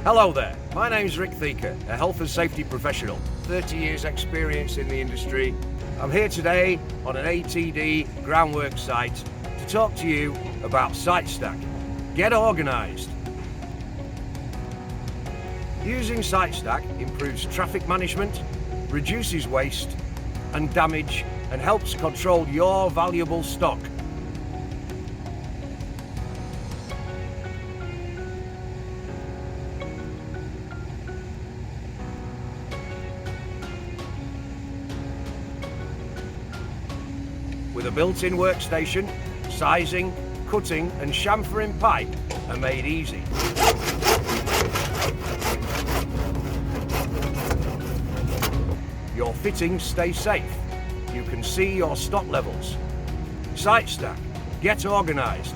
Hello there, my name's Rick Theaker, a health and safety professional, 30 years experience in the industry. I'm here today on an ATD groundworks site to talk to you about SiteStak. Get organised. Using SiteStak improves traffic management, reduces waste and damage, and helps control your valuable stock. With a built-in workstation, sizing, cutting and chamfering pipe are made easy. Your fittings stay safe. You can see your stock levels. SiteStak, get organised.